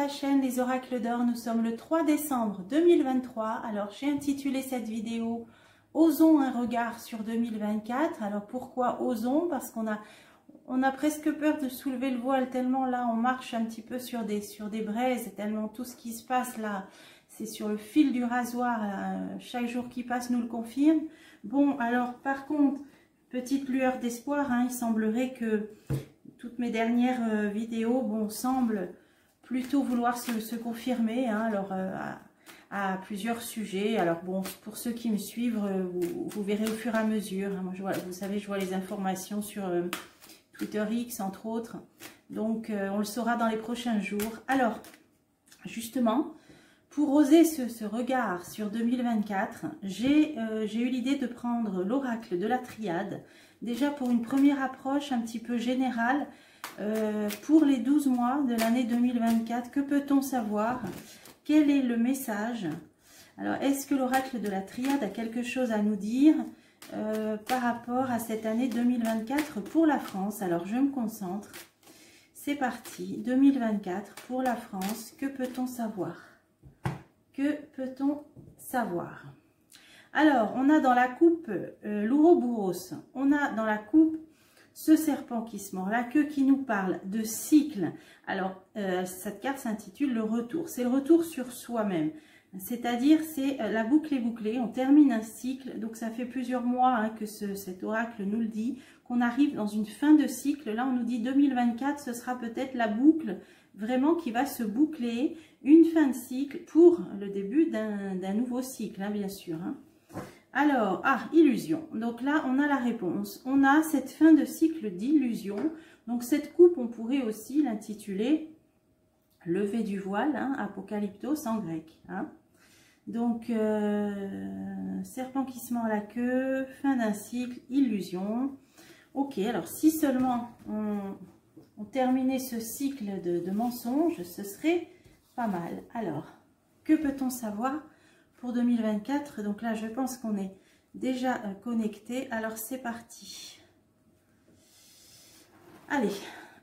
la chaîne Les Oracles d'Or. Nous sommes le 3 décembre 2023. Alors j'ai intitulé cette vidéo Osons un regard sur 2024. Alors pourquoi osons? Parce qu'on a presque peur de soulever le voile, tellement là on marche un petit peu sur des braises, tellement tout ce qui se passe là, c'est sur le fil du rasoir, là, chaque jour qui passe nous le confirme. Bon, alors par contre, petite lueur d'espoir, hein, il semblerait que toutes mes dernières vidéos, bon, semblent plutôt vouloir se confirmer, hein, alors à plusieurs sujets. Alors bon, pour ceux qui me suivent, vous verrez au fur et à mesure, hein. Moi, vous savez, je vois les informations sur Twitter X, entre autres, donc on le saura dans les prochains jours. Alors, justement, pour oser ce regard sur 2024, j'ai eu l'idée de prendre l'oracle de la triade, déjà pour une première approche un petit peu générale, pour les 12 mois de l'année 2024. Que peut-on savoir? Quel est le message? Alors, est-ce que l'oracle de la triade a quelque chose à nous dire par rapport à cette année 2024 pour la France? Alors, je me concentre. C'est parti, 2024 pour la France. Que peut-on savoir? Que peut-on savoir? Alors, on a dans la coupe l'Ouroboros, on a dans la coupe ce serpent qui se mord la queue, qui nous parle de cycle. Alors, cette carte s'intitule le retour. C'est le retour sur soi-même. C'est-à-dire, c'est la boucle est bouclée, on termine un cycle. Donc, ça fait plusieurs mois, hein, que cet oracle nous le dit, qu'on arrive dans une fin de cycle. Là, on nous dit 2024, ce sera peut-être la boucle vraiment qui va se boucler, une fin de cycle pour le début d'un nouveau cycle, hein, bien sûr, hein. Alors, illusion. Donc là, on a la réponse. On a cette fin de cycle d'illusion. Donc cette coupe, on pourrait aussi l'intituler lever du voile, hein, apocalyptos en grec, hein. Donc, serpent qui se mord la queue, fin d'un cycle, illusion. Ok, alors si seulement on terminait ce cycle de mensonges, ce serait pas mal. Alors, que peut-on savoir pour 2024? Donc là, je pense qu'on est déjà connecté. Alors, c'est parti. Allez,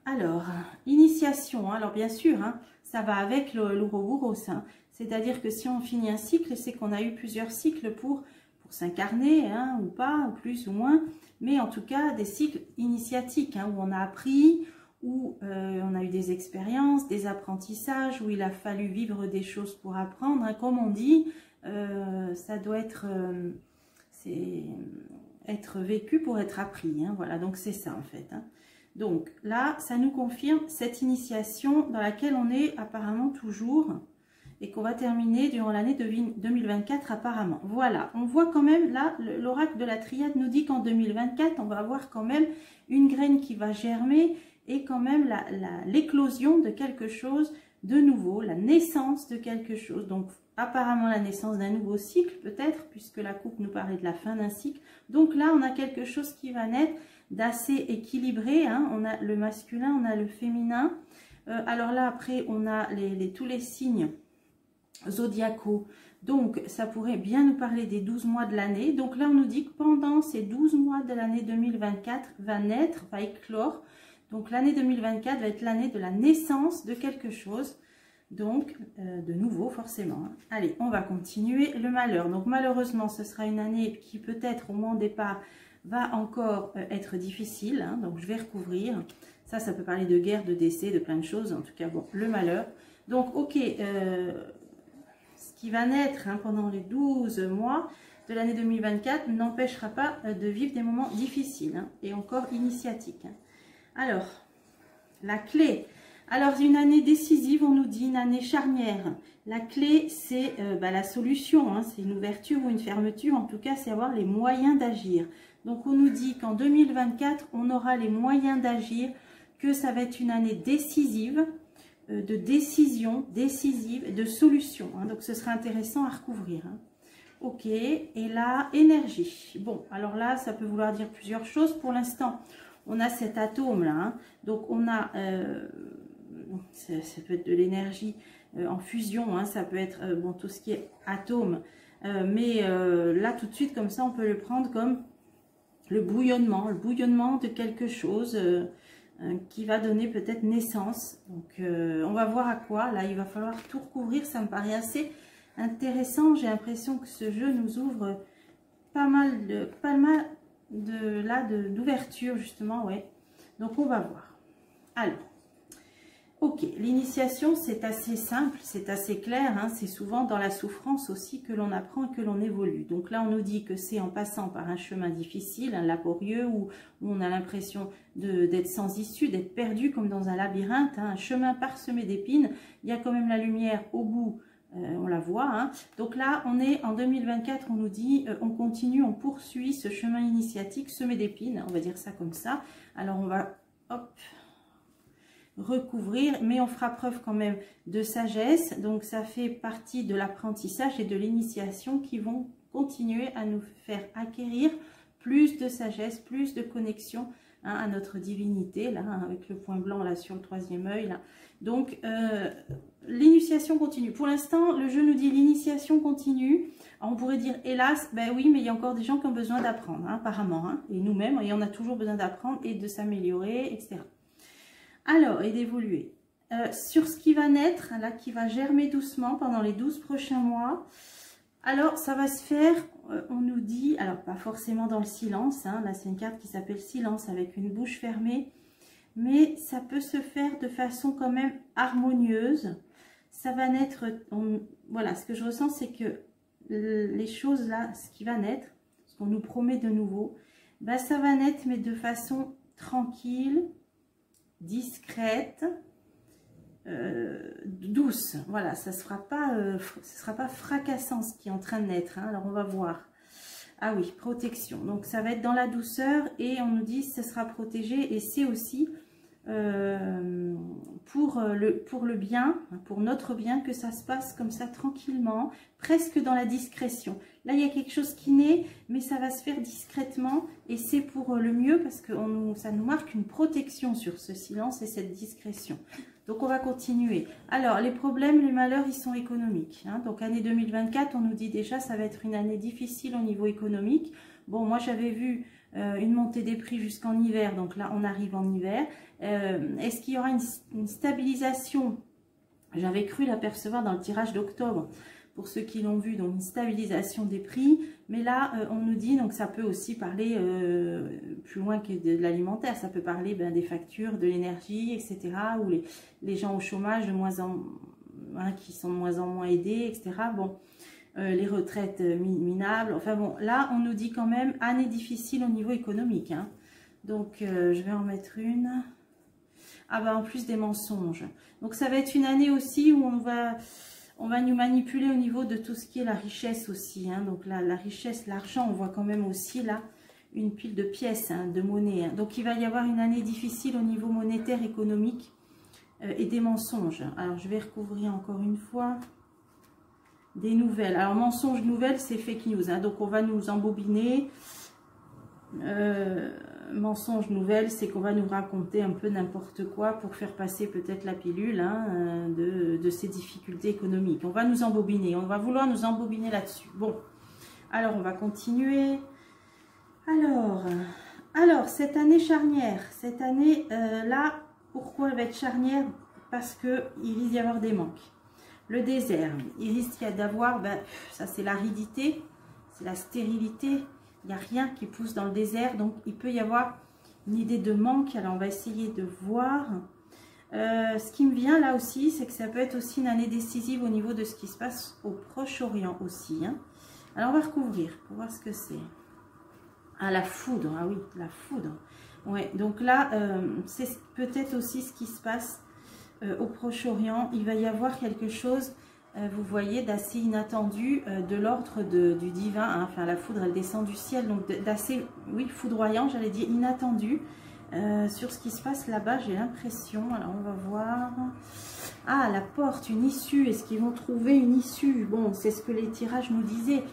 alors, initiation. Alors, bien sûr, hein, ça va avec l'Ouroboros, hein. C'est-à-dire que si on finit un cycle, c'est qu'on a eu plusieurs cycles pour s'incarner, hein, ou pas, ou plus ou moins. Mais en tout cas, des cycles initiatiques, hein, où on a appris, où on a eu des expériences, des apprentissages, où il a fallu vivre des choses pour apprendre, hein. Comme on dit, ça doit être, être vécu pour être appris, hein. Voilà, donc c'est ça en fait, hein. Donc là, ça nous confirme cette initiation dans laquelle on est apparemment toujours et qu'on va terminer durant l'année 2024 apparemment. Voilà, on voit quand même là, l'oracle de la triade nous dit qu'en 2024, on va avoir quand même une graine qui va germer et quand même l'éclosion de quelque chose de nouveau, la naissance de quelque chose. Donc apparemment la naissance d'un nouveau cycle peut-être, puisque la coupe nous parlait de la fin d'un cycle. Donc là, on a quelque chose qui va naître d'assez équilibré, hein. On a le masculin, on a le féminin. Alors là, après, on a tous les signes zodiacaux. Donc, ça pourrait bien nous parler des 12 mois de l'année. Donc là, on nous dit que pendant ces 12 mois de l'année 2024, va naître, va éclore. Donc, l'année 2024 va être l'année de la naissance de quelque chose. Donc, de nouveau, forcément, hein. Allez, on va continuer. Le malheur. Donc, malheureusement, ce sera une année qui peut-être, au moins au départ, va encore être difficile, hein. Donc, je vais recouvrir. Ça peut parler de guerre, de décès, de plein de choses. En tout cas, bon, le malheur. Donc, ok, ce qui va naître, hein, pendant les 12 mois de l'année 2024 n'empêchera pas de vivre des moments difficiles, hein, et encore initiatiques, hein. Alors, la clé. Alors, une année décisive, on nous dit une année charnière. La clé, c'est la solution, hein, c'est une ouverture ou une fermeture. En tout cas, c'est avoir les moyens d'agir. Donc, on nous dit qu'en 2024, on aura les moyens d'agir, que ça va être une année décisive, de décision, décisive, de solution, hein. Donc, ce sera intéressant à recouvrir, hein. Ok, et là, énergie. Bon, alors là, ça peut vouloir dire plusieurs choses. Pour l'instant, on a cet atome là, hein. Donc, on a... ça peut être de l'énergie en fusion, hein. Ça peut être bon, tout ce qui est atome, mais là tout de suite comme ça on peut le prendre comme le bouillonnement de quelque chose, qui va donner peut-être naissance. Donc on va voir à quoi. Là il va falloir tout recouvrir, ça me paraît assez intéressant. J'ai l'impression que ce jeu nous ouvre pas mal d'ouverture justement, ouais. Donc on va voir. Alors, ok, l'initiation c'est assez simple, c'est assez clair, hein, c'est souvent dans la souffrance aussi que l'on apprend et que l'on évolue. Donc là on nous dit que c'est en passant par un chemin difficile, un laborieux, où on a l'impression d'être sans issue, d'être perdu comme dans un labyrinthe, hein, un chemin parsemé d'épines. Il y a quand même la lumière au bout, on la voit, hein. Donc là on est en 2024, on nous dit on continue, on poursuit ce chemin initiatique semé d'épines, on va dire ça comme ça. Alors on va hop recouvrir, mais on fera preuve quand même de sagesse. Donc ça fait partie de l'apprentissage et de l'initiation qui vont continuer à nous faire acquérir plus de sagesse, plus de connexion, hein, à notre divinité, là, hein, avec le point blanc là sur le troisième œil là. Donc l'initiation continue. Pour l'instant le jeu nous dit l'initiation continue. Alors, on pourrait dire hélas, ben oui, mais il y a encore des gens qui ont besoin d'apprendre, hein, apparemment, hein, et nous-mêmes, et on a toujours besoin d'apprendre et de s'améliorer, etc. Alors, et d'évoluer. Sur ce qui va naître, là, qui va germer doucement pendant les 12 prochains mois. Alors, ça va se faire, on nous dit, alors pas forcément dans le silence, hein, là c'est une carte qui s'appelle silence avec une bouche fermée, mais ça peut se faire de façon quand même harmonieuse. Ça va naître, voilà, ce que je ressens c'est que les choses là, ce qui va naître, ce qu'on nous promet de nouveau, ben, ça va naître mais de façon tranquille, discrète, douce. Voilà, ça ne sera pas fracassant ce qui est en train de naître, hein. Alors on va voir. Ah oui, protection. Donc ça va être dans la douceur et on nous dit que ce sera protégé et c'est aussi pour le bien, pour notre bien, que ça se passe comme ça tranquillement, presque dans la discrétion. Là il y a quelque chose qui naît, mais ça va se faire discrètement et c'est pour le mieux parce que ça nous marque une protection sur ce silence et cette discrétion. Donc on va continuer. Alors les problèmes, les malheurs, ils sont économiques, hein. Donc année 2024, on nous dit déjà ça va être une année difficile au niveau économique. Bon, moi j'avais vu une montée des prix jusqu'en hiver, donc là on arrive en hiver. Est-ce qu'il y aura une stabilisation? J'avais cru l'apercevoir dans le tirage d'octobre, pour ceux qui l'ont vu, donc une stabilisation des prix. Mais là, on nous dit, donc ça peut aussi parler plus loin que de l'alimentaire, ça peut parler des factures, de l'énergie, etc. Ou les gens au chômage qui sont de moins en moins aidés, etc. Bon, les retraites minables, enfin bon, là on nous dit quand même année difficile au niveau économique, hein. Donc je vais en mettre une. Ah bah en plus des mensonges. Donc ça va être une année aussi où on va nous manipuler au niveau de tout ce qui est la richesse aussi, hein. Donc là, la richesse, l'argent, on voit quand même aussi là une pile de pièces, hein, de monnaie, hein. Donc il va y avoir une année difficile au niveau monétaire, économique et des mensonges. Alors je vais recouvrir encore une fois. Des nouvelles. Alors mensonges, nouvelles, c'est fake news, hein. Donc on va nous embobiner. Mensonges, nouvelles, c'est qu'on va nous raconter un peu n'importe quoi pour faire passer peut-être la pilule, hein, de ces difficultés économiques. On va nous embobiner, on va vouloir nous embobiner là-dessus. Bon, alors on va continuer. Alors cette année charnière, cette année là, pourquoi elle va être charnière? Parce qu'il risque d'y avoir des manques. Le désert, il risque d'avoir, ça c'est l'aridité, c'est la stérilité, il n'y a rien qui pousse dans le désert, donc il peut y avoir une idée de manque. Alors on va essayer de voir. Ce qui me vient là aussi, c'est que ça peut être aussi une année décisive au niveau de ce qui se passe au Proche-Orient aussi, hein. Alors on va recouvrir pour voir ce que c'est. Ah, la foudre, ah oui, la foudre. Ouais, donc là, c'est peut-être aussi ce qui se passe au Proche-Orient. Il va y avoir quelque chose, vous voyez, d'assez inattendu, de l'ordre du divin, hein. Enfin la foudre elle descend du ciel, donc d'assez, oui, foudroyant, j'allais dire inattendu, sur ce qui se passe là-bas, j'ai l'impression. Alors on va voir. Ah, la porte, une issue, est-ce qu'ils vont trouver une issue? Bon, c'est ce que les tirages nous disaient.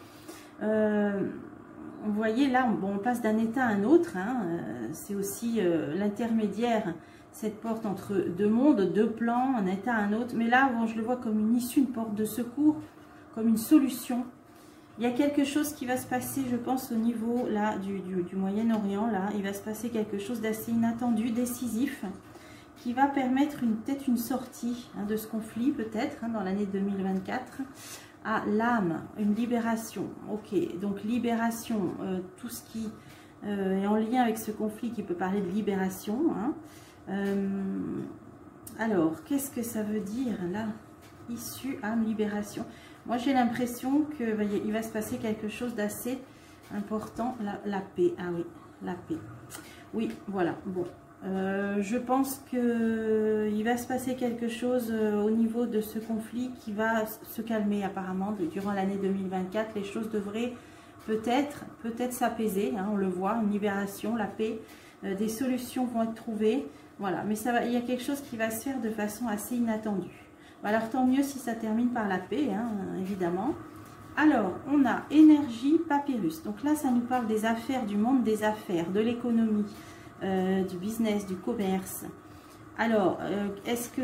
Vous voyez là, on passe d'un état à un autre, hein. C'est aussi l'intermédiaire, cette porte entre deux mondes, deux plans, un état à un autre. Mais là, bon, je le vois comme une issue, une porte de secours, comme une solution. Il y a quelque chose qui va se passer, je pense, au niveau là du Moyen-Orient. Là, il va se passer quelque chose d'assez inattendu, décisif, qui va permettre peut-être une sortie de ce conflit, peut-être, dans l'année 2024. Ah, l'âme, une libération. Ok, donc libération, tout ce qui est en lien avec ce conflit qui peut parler de libération. Alors, qu'est-ce que ça veut dire là? Issue, âme, libération. Moi, j'ai l'impression qu'il va se passer quelque chose d'assez important. La paix. Ah oui, la paix. Oui, voilà. Bon, je pense qu'il va se passer quelque chose au niveau de ce conflit qui va se calmer apparemment. Durant l'année 2024, les choses devraient peut-être s'apaiser. On le voit, une libération, la paix. Des solutions vont être trouvées. Voilà, mais il y a quelque chose qui va se faire de façon assez inattendue. Alors, tant mieux si ça termine par la paix, évidemment. Alors, on a énergie, papyrus. Donc là, ça nous parle des affaires, du monde des affaires, de l'économie, du business, du commerce. Alors, est-ce que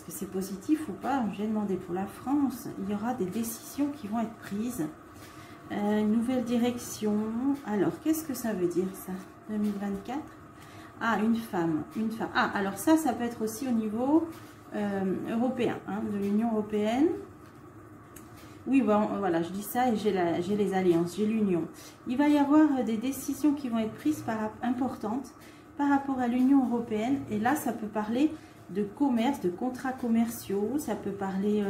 c'est positif ou pas? J'ai demandé pour la France. Il y aura des décisions qui vont être prises. Une nouvelle direction. Alors, qu'est-ce que ça veut dire, ça? 2024? Ah, une femme. Ah, alors ça peut être aussi au niveau... européen, de l'Union européenne. Oui, bon, voilà, je dis ça et j'ai les alliances, j'ai l'Union. Il va y avoir des décisions qui vont être prises importantes par rapport à l'Union européenne. Et là, ça peut parler de commerce, de contrats commerciaux. Ça peut parler...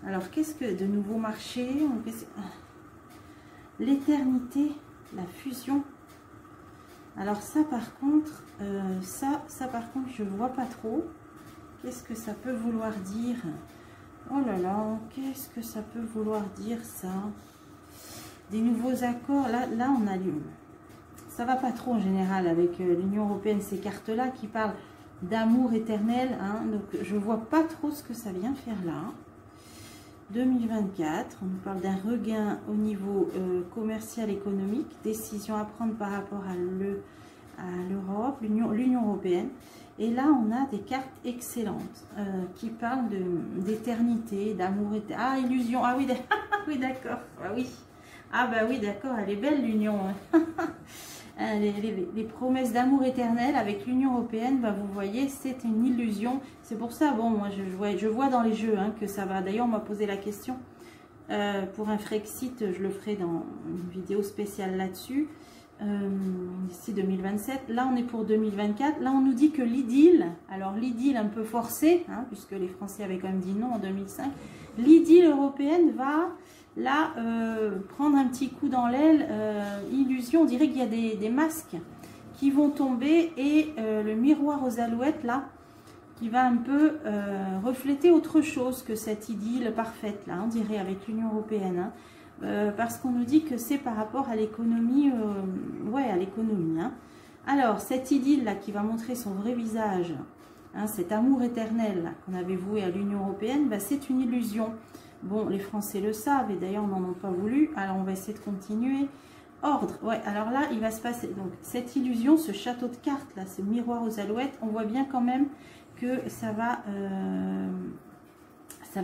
alors, qu'est-ce que... de nouveaux marchés? L'éternité, la fusion. Alors ça, par contre, par contre, je vois pas trop. Qu'est-ce que ça peut vouloir dire? Oh là là, qu'est-ce que ça peut vouloir dire, ça? Des nouveaux accords, là on allume. Ça va pas trop en général avec l'Union européenne, ces cartes-là qui parlent d'amour éternel. Donc je vois pas trop ce que ça vient faire là. 2024, on nous parle d'un regain au niveau commercial, économique, décision à prendre par rapport à l'Europe, l'Union européenne. Et là, on a des cartes excellentes qui parlent d'éternité, d'amour éternel. Ah, illusion. Ah oui, oui, d'accord. Ah oui. Ah bah oui, d'accord. Elle est belle, l'union. Les promesses d'amour éternel avec l'Union européenne, bah, vous voyez, c'est une illusion. C'est pour ça, bon, moi, je vois dans les jeux que ça va. D'ailleurs, on m'a posé la question. Pour un Frexit, je le ferai dans une vidéo spéciale là-dessus. D'ici 2027, là on est pour 2024, là on nous dit que l'idylle, alors l'idylle un peu forcée, puisque les Français avaient quand même dit non en 2005, l'idylle européenne va là prendre un petit coup dans l'aile, illusion, on dirait qu'il y a des masques qui vont tomber et le miroir aux alouettes là, qui va un peu refléter autre chose que cette idylle parfaite là, on dirait avec l'Union européenne, parce qu'on nous dit que c'est par rapport à l'économie, à l'économie. Alors, cette idylle là qui va montrer son vrai visage, cet amour éternel qu'on avait voué à l'Union européenne, c'est une illusion. Bon, les Français le savent et d'ailleurs, n'en ont pas voulu. Alors, on va essayer de continuer. Ordre, ouais, alors là, il va se passer, donc, cette illusion, ce château de cartes là, ce miroir aux alouettes, on voit bien quand même que ça va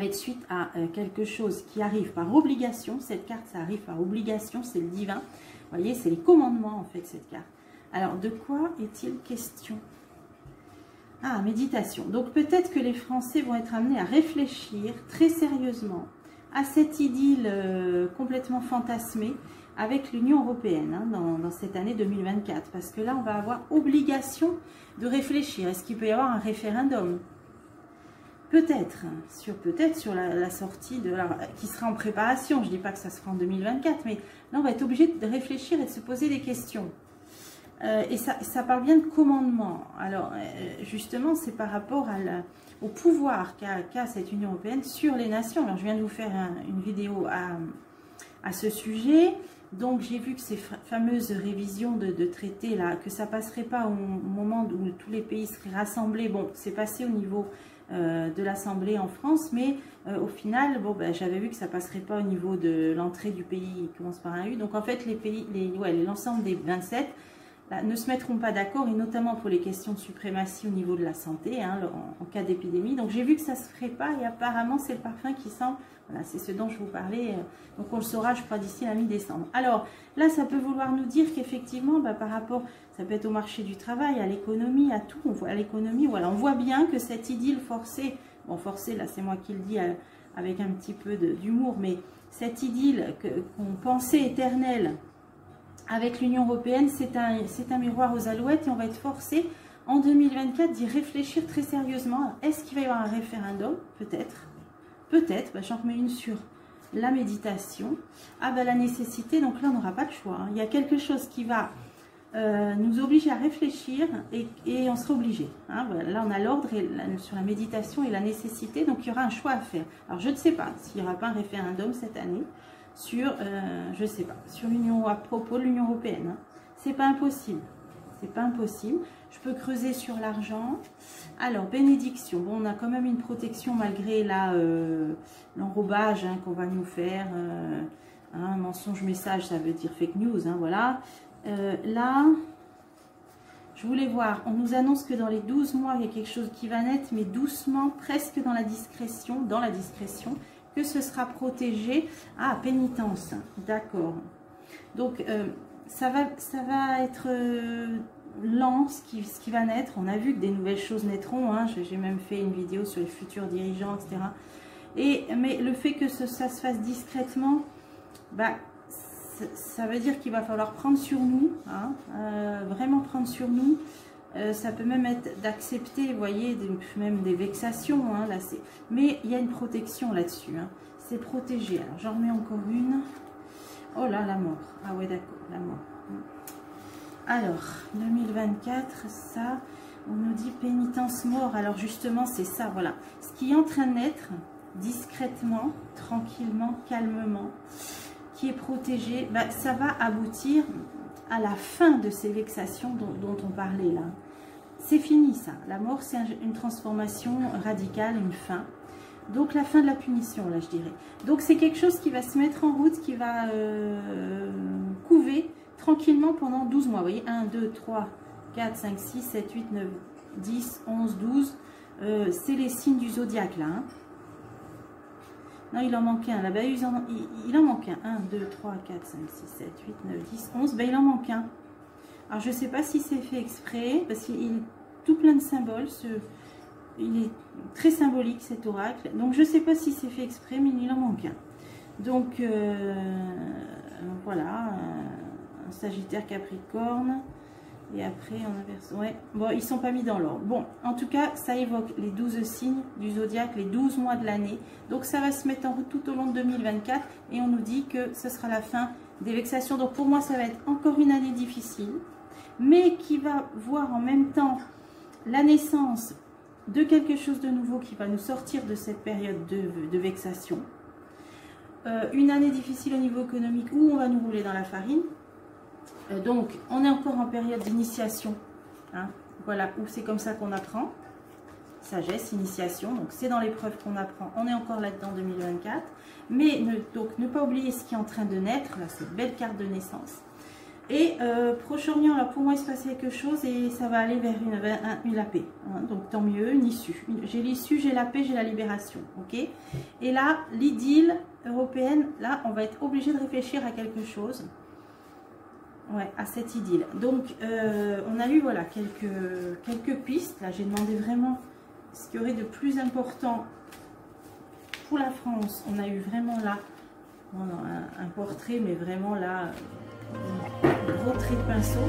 être suite à quelque chose qui arrive par obligation. Cette carte, ça arrive par obligation, c'est le divin. Vous voyez, c'est les commandements, en fait, cette carte. Alors, de quoi est-il question? Ah, méditation. Donc, peut-être que les Français vont être amenés à réfléchir très sérieusement à cette idylle complètement fantasmée avec l'Union européenne dans cette année 2024. Parce que là, on va avoir obligation de réfléchir. Est-ce qu'il peut y avoir un référendum? Peut-être sur la sortie qui sera en préparation. Je ne dis pas que ça se fera en 2024, mais là on va être obligé de réfléchir et de se poser des questions. Et ça parle bien de commandement. Alors justement, c'est par rapport au pouvoir qu'a cette Union européenne sur les nations. Alors je viens de vous faire une vidéo à ce sujet. Donc j'ai vu que ces fameuses révisions de traités là, que ça passerait pas au moment où tous les pays seraient rassemblés. Bon, c'est passé au niveau de l'Assemblée en France, mais au final, bon, j'avais vu que ça passerait pas au niveau de l'entrée du pays qui commence par un U. Donc en fait, l'ensemble des 27 là, ne se mettront pas d'accord, et notamment pour les questions de suprématie au niveau de la santé, en cas d'épidémie. Donc j'ai vu que ça se ferait pas, et apparemment c'est le parfum qui semble Voilà, c'est ce dont je vous parlais. Donc on le saura, je crois, d'ici la mi-décembre. Alors là, ça peut vouloir nous dire qu'effectivement, par rapport, ça peut être au marché du travail, à l'économie, à tout. On voit à l'économie, voilà, on voit bien que cette idylle forcée, bon forcée, là c'est moi qui le dis avec un petit peu d'humour, mais cette idylle qu'on pensait éternelle avec l'Union européenne, c'est un miroir aux alouettes et on va être forcé en 2024 d'y réfléchir très sérieusement. Est-ce qu'il va y avoir un référendum? Peut-être. Peut-être, j'en remets une sur la méditation. Ah la nécessité, donc là on n'aura pas le choix. Il y a quelque chose qui va nous obliger à réfléchir et on sera obligé. Voilà. Là on a l'ordre sur la méditation et la nécessité, donc il y aura un choix à faire. Alors je ne sais pas s'il n'y aura pas un référendum cette année sur, je sais pas, sur l'Union, à propos de l'Union européenne. C'est pas impossible. C'est pas impossible. Je peux creuser sur l'argent. Alors, bénédiction. Bon, on a quand même une protection malgré l'enrobage qu'on va nous faire. Mensonge, message, ça veut dire fake news. Voilà. Là, je voulais voir. On nous annonce que dans les 12 mois, il y a quelque chose qui va naître, mais doucement, presque dans la discrétion, que ce sera protégé. Ah, pénitence. D'accord. Donc, ça va être lent ce qui va naître. On a vu que des nouvelles choses naîtront. J'ai même fait une vidéo sur les futurs dirigeants, etc. Mais le fait que ça se fasse discrètement, ça veut dire qu'il va falloir prendre sur nous, vraiment prendre sur nous. Ça peut même être d'accepter, vous voyez, même des vexations. Mais il y a une protection là-dessus. C'est protégé. Alors j'en remets encore une. Oh là, la mort. Ah ouais, d'accord, la mort. Alors, 2024, ça, on nous dit pénitence mort. Alors justement, c'est ça, voilà. Ce qui est en train de naître, discrètement, tranquillement, calmement, qui est protégé, ça va aboutir à la fin de ces vexations dont on parlait là. C'est fini ça. La mort, c'est une transformation radicale, une fin. Donc la fin de la punition, là je dirais. Donc c'est quelque chose qui va se mettre en route, qui va couver tranquillement pendant 12 mois. Vous voyez, 1, 2, 3, 4, 5, 6, 7, 8, 9, 10, 11, 12. C'est les signes du zodiaque là. Non, il en manque un. Là-bas, il en manque un. 1, 2, 3, 4, 5, 6, 7, 8, 9, 10, 11. Il en manque un. Alors je ne sais pas si c'est fait exprès, parce qu'il est tout plein de symboles. Il est très symbolique cet oracle. Donc je ne sais pas si c'est fait exprès, mais il en manque un. Donc voilà, un Sagittaire Capricorne. Et après on inverse. Ouais, bon, ils ne sont pas mis dans l'ordre. Bon, en tout cas, ça évoque les 12 signes du zodiaque, les 12 mois de l'année. Donc ça va se mettre en route tout au long de 2024. Et on nous dit que ce sera la fin des vexations. Donc pour moi, ça va être encore une année difficile, mais qui va voir en même temps la naissance de quelque chose de nouveau qui va nous sortir de cette période de vexation. Une année difficile au niveau économique où on va nous rouler dans la farine. Donc on est encore en période d'initiation. Voilà, où c'est comme ça qu'on apprend. Sagesse, initiation, donc c'est dans l'épreuve qu'on apprend. On est encore là-dedans 2024. Mais donc ne pas oublier ce qui est en train de naître. Là, cette belle carte de naissance. Et Proche-Orient, là pour moi il se passe quelque chose et ça va aller vers la paix. Donc tant mieux, une issue. J'ai l'issue, j'ai la paix, j'ai la libération. Ok. Et là, l'idylle européenne, là on va être obligé de réfléchir à quelque chose. Ouais, à cette idylle. Donc on a eu voilà quelques pistes. Là j'ai demandé vraiment ce qu'il y aurait de plus important pour la France. On a eu vraiment là un portrait, mais vraiment là. Gros trait de pinceau.